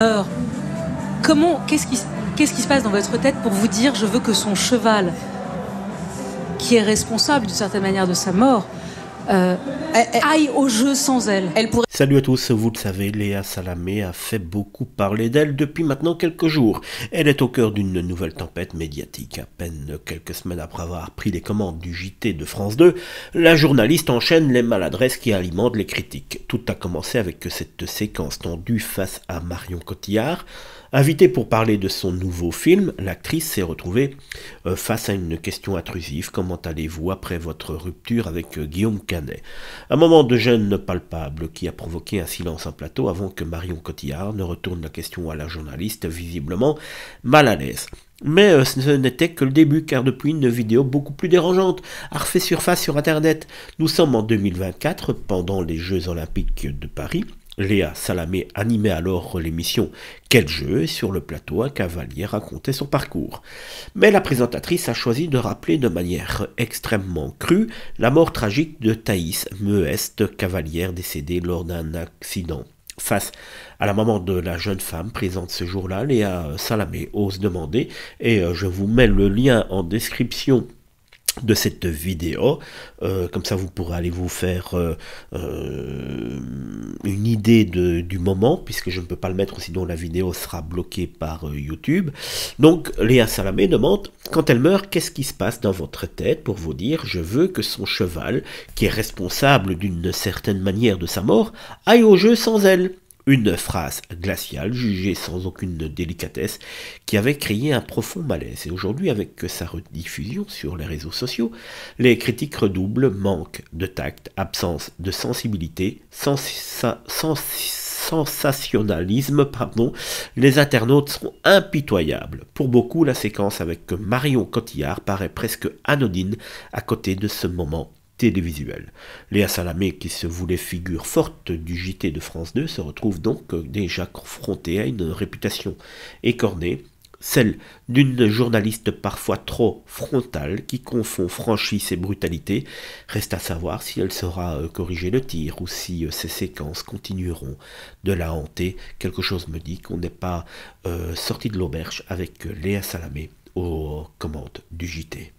Alors, qu'est-ce qui se passe dans votre tête pour vous dire je veux que son cheval, qui est responsable d'une certaine manière de sa mort, aille au jeu sans elle? Salut à tous, vous le savez, Léa Salamé a fait beaucoup parler d'elle depuis maintenant quelques jours. Elle est au cœur d'une nouvelle tempête médiatique. À peine quelques semaines après avoir pris les commandes du JT de France 2, la journaliste enchaîne les maladresses qui alimentent les critiques. Tout a commencé avec cette séquence tendue face à Marion Cotillard. Invitée pour parler de son nouveau film, l'actrice s'est retrouvée face à une question intrusive. Comment allez-vous après votre rupture avec Guillaume Canet? Un moment de gêne palpable qui a provoqué un silence en plateau avant que Marion Cotillard ne retourne la question à la journaliste, visiblement mal à l'aise. Mais ce n'était que le début, car depuis une vidéo beaucoup plus dérangeante a refait surface sur Internet. Nous sommes en 2024, pendant les Jeux Olympiques de Paris. Léa Salamé animait alors l'émission Quel jeu, et sur le plateau, un cavalier racontait son parcours. Mais la présentatrice a choisi de rappeler de manière extrêmement crue la mort tragique de Thaïs Meust, cavalière décédée lors d'un accident. Face à la maman de la jeune femme présente ce jour-là, Léa Salamé ose demander, et je vous mets le lien en description de cette vidéo, comme ça vous pourrez aller vous faire une idée du moment, puisque je ne peux pas le mettre sinon la vidéo sera bloquée par YouTube. Donc Léa Salamé demande, quand elle meurt, qu'est-ce qui se passe dans votre tête pour vous dire je veux que son cheval, qui est responsable d'une certaine manière de sa mort, aille au jeu sans elle? Une phrase glaciale, jugée sans aucune délicatesse, qui avait créé un profond malaise. Et aujourd'hui, avec sa rediffusion sur les réseaux sociaux, les critiques redoublent: manque de tact, absence de sensibilité, sensationnalisme, les internautes sont impitoyables. Pour beaucoup, la séquence avec Marion Cotillard paraît presque anodine à côté de ce moment télévisuel. Léa Salamé, qui se voulait figure forte du JT de France 2, se retrouve donc déjà confrontée à une réputation écornée, celle d'une journaliste parfois trop frontale qui confond franchise et brutalité. Reste à savoir si elle saura corriger le tir ou si ces séquences continueront de la hanter. Quelque chose me dit qu'on n'est pas sorti de l'auberge avec Léa Salamé aux commandes du JT.